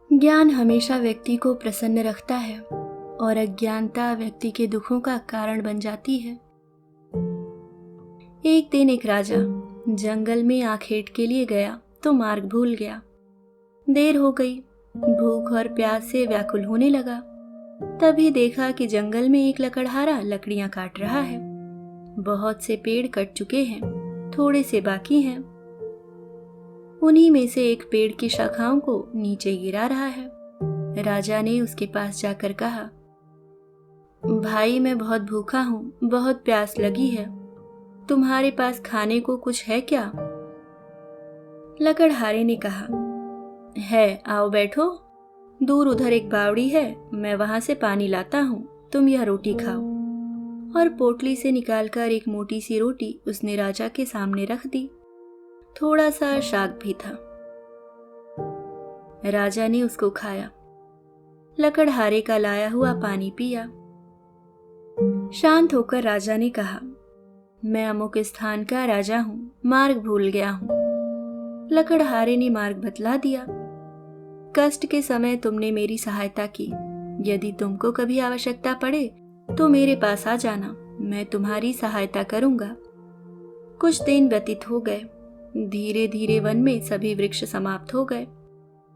ज्ञान हमेशा व्यक्ति को प्रसन्न रखता है और अज्ञानता व्यक्ति के दुखों का कारण बन जाती है। एक दिन एक राजा जंगल में आखेट के लिए गया तो मार्ग भूल गया। देर हो गई, भूख और प्यास से व्याकुल होने लगा। तभी देखा कि जंगल में एक लकड़हारा लकड़ियां काट रहा है। बहुत से पेड़ कट चुके हैं, थोड़े से बाकी हैं। उन्हीं में से एक पेड़ की शाखाओं को नीचे गिरा रहा है। राजा ने उसके पास जाकर कहा, भाई मैं बहुत भूखा हूँ, बहुत प्यास लगी है, तुम्हारे पास खाने को कुछ है क्या? लकड़हारे ने कहा, है, आओ बैठो। दूर उधर एक बावड़ी है, मैं वहां से पानी लाता हूँ, तुम यह रोटी खाओ। और पोटली से निकालकर एक मोटी सी रोटी उसने राजा के सामने रख दी। थोड़ा सा शाक भी था। राजा ने उसको खाया, लकड़हारे का लाया हुआ पानी पिया। शांत होकर राजा ने कहा, मैं अमुक स्थान का राजा हूं, मार्ग भूल गया हूं। लकड़हारे ने मार्ग बतला दिया। कष्ट के समय तुमने मेरी सहायता की। यदि तुमको कभी आवश्यकता पड़े तो मेरे पास आ जाना, मैं तुम्हारी सहायता करूंगा। कुछ दिन व्यतीत हो गए। धीरे धीरे वन में सभी वृक्ष समाप्त हो गए।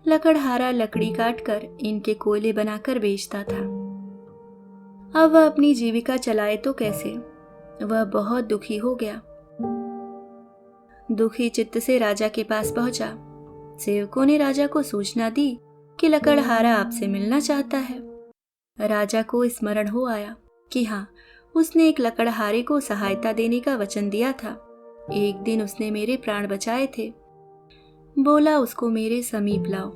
लकड़हारा लकड़ी काटकर इनके कोयले बनाकर बेचता था। अब वह अपनी जीविका चलाए तो कैसे? वह बहुत दुखी हो गया। दुखी चित्त से राजा के पास पहुंचा। सेवकों ने राजा को सूचना दी कि लकड़हारा आपसे मिलना चाहता है। राजा को स्मरण हो आया कि हाँ, उसने एक लकड़हारे को सहायता देने का वचन दिया था। एक दिन उसने मेरे प्राण बचाए थे। बोला, उसको मेरे समीप लाओ।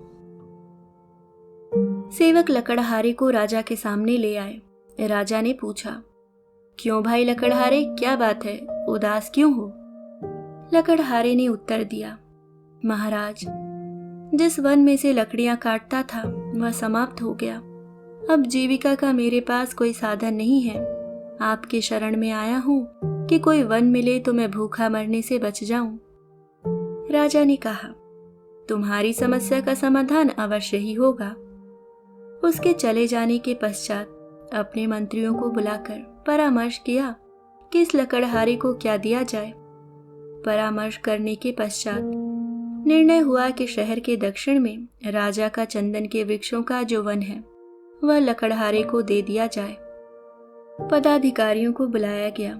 सेवक लकड़हारे को राजा के सामने ले आए। राजा ने पूछा, क्यों भाई लकड़हारे, क्या बात है, उदास क्यों हो? लकड़हारे ने उत्तर दिया, महाराज, जिस वन में से लकड़ियां काटता था वह समाप्त हो गया। अब जीविका का मेरे पास कोई साधन नहीं है। आपके शरण में आया हूं कि कोई वन मिले तो मैं भूखा मरने से बच जाऊं। राजा ने कहा, तुम्हारी समस्या का समाधान अवश्य ही होगा। उसके चले जाने के पश्चात अपने मंत्रियों को बुलाकर परामर्श किया कि इस लकड़हारे को क्या दिया जाए। परामर्श करने के पश्चात निर्णय हुआ कि शहर के दक्षिण में राजा का चंदन के वृक्षों का जो वन है वह लकड़हारे को दे दिया जाए। पदाधिकारियों को बुलाया गया।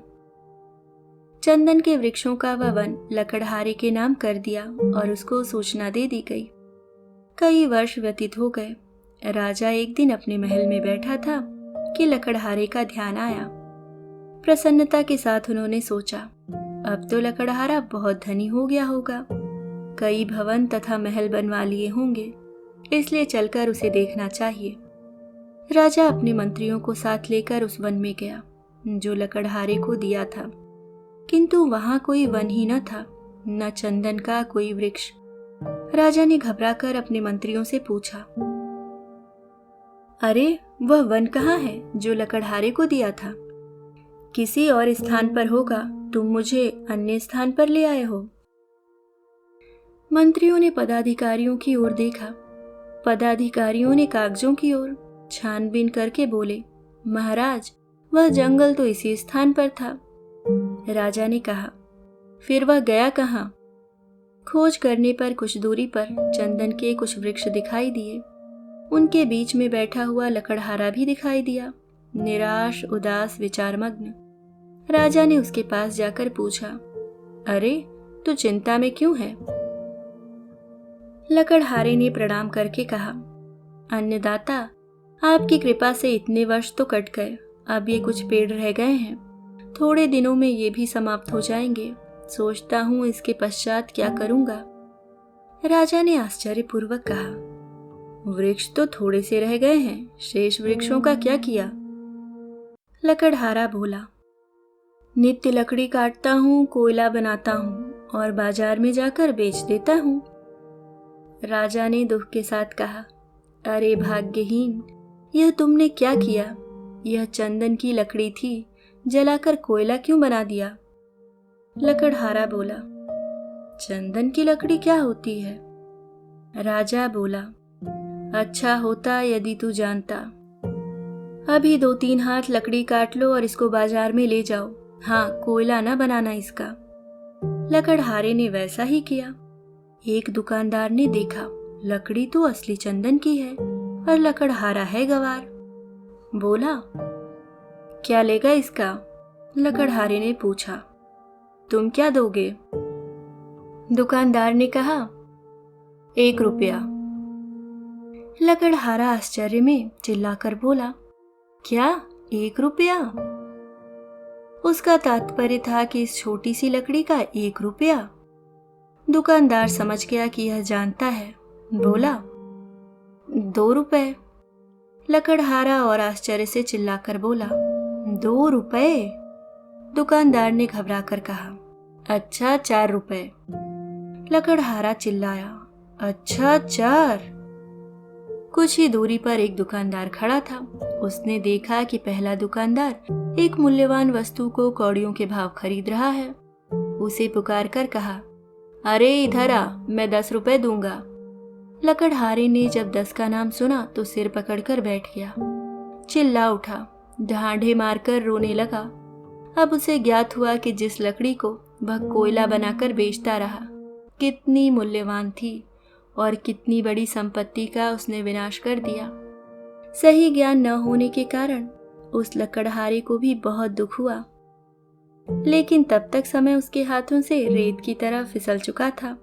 चंदन के वृक्षों का वह वन लकड़हारे के नाम कर दिया और उसको सूचना दे दी गई। कई वर्ष व्यतीत हो गए। राजा एक दिन अपने महल में बैठा था कि लकड़हारे का ध्यान आया। प्रसन्नता के साथ उन्होंने सोचा, अब तो लकड़हारा बहुत धनी हो गया होगा, कई भवन तथा महल बनवा लिए होंगे, इसलिए चलकर उसे देखना चाहिए। राजा अपने मंत्रियों को साथ लेकर उस वन में गया जो लकड़हारे को दिया था, किंतु वहां कोई वन ही न था, न चंदन का कोई वृक्ष। राजा ने घबराकर अपने मंत्रियों से पूछा, अरे वह वन कहाँ है जो लकड़हारे को दिया था? किसी और स्थान पर होगा, तुम मुझे अन्य स्थान पर ले आए हो। मंत्रियों ने पदाधिकारियों की ओर देखा। पदाधिकारियों ने कागजों की ओर छानबीन करके बोले, महाराज, वह जंगल तो इसी स्थान पर था। राजा ने कहा, फिर वह गया कहाँ? खोज करने पर कुछ दूरी पर चंदन के कुछ वृक्ष दिखाई दिए। उनके बीच में बैठा हुआ लकड़हारा भी दिखाई दिया, निराश, उदास, विचारमग्न। राजा ने उसके पास जाकर पूछा, अरे तू चिंता में क्यों है? लकड़हारे ने प्रणाम करके कहा, अन्नदाता, आपकी कृपा से इतने वर्ष तो कट गए, अब ये कुछ पेड़ रह गए हैं, थोड़े दिनों में ये भी समाप्त हो जाएंगे। सोचता हूं इसके पश्चात क्या करूंगा। राजा ने आश्चर्यपूर्वक कहा, वृक्ष तो थोड़े से रह गए हैं, शेष वृक्षों का क्या किया? लकड़हारा बोला, नित्य लकड़ी काटता हूँ, कोयला बनाता हूँ और बाजार में जाकर बेच देता हूँ। राजा ने दुख के साथ कहा, अरे भाग्यहीन, यह तुमने क्या किया? यह चंदन की लकड़ी थी, जलाकर कोयला क्यों बना दिया? लकड़हारा बोला, चंदन की लकड़ी क्या होती है? राजा बोला, अच्छा होता यदि तू जानता। अभी 2-3 हाथ लकड़ी काट लो और इसको बाजार में ले जाओ। हाँ, कोयला ना बनाना इसका। लकड़हारे ने वैसा ही किया। एक दुकानदार ने देखा लकड़ी तो असली चंदन की है और लकड़हारा है गवार। बोला, क्या लेगा इसका? लकड़हारे ने पूछा। तुम क्या दोगे? दुकानदार ने कहा, 1 रुपया। लकड़हारा आश्चर्य में चिल्लाकर बोला, क्या 1 रुपया? उसका तात्पर्य था कि इस छोटी सी लकड़ी का 1 रुपया। दुकानदार समझ गया कि यह जानता है। बोला, 2 रुपए। लकड़हारा और आश्चर्य से चिल्लाकर बोला, 2 रुपए? दुकानदार ने घबराकर कहा, अच्छा 4 रुपए। लकड़हारा चिल्लाया, अच्छा 4? कुछ ही दूरी पर एक दुकानदार खड़ा था। उसने देखा कि पहला दुकानदार एक मूल्यवान वस्तु को कौड़ियों के भाव खरीद रहा है। उसे पुकार कर कहा, अरे इधर आ, मैं 10 रुपए दूंगा। लकड़हारे ने जब 10 का नाम सुना तो सिर पकड़कर बैठ गया, चिल्ला उठा, ढांढे मारकर रोने लगा। अब उसे ज्ञात हुआ कि जिस लकड़ी को वह कोयला बनाकर बेचता रहा कितनी मूल्यवान थी और कितनी बड़ी संपत्ति का उसने विनाश कर दिया। सही ज्ञान न होने के कारण उस लकड़हारे को भी बहुत दुख हुआ, लेकिन तब तक समय उसके हाथों से रेत की तरह फिसल चुका था।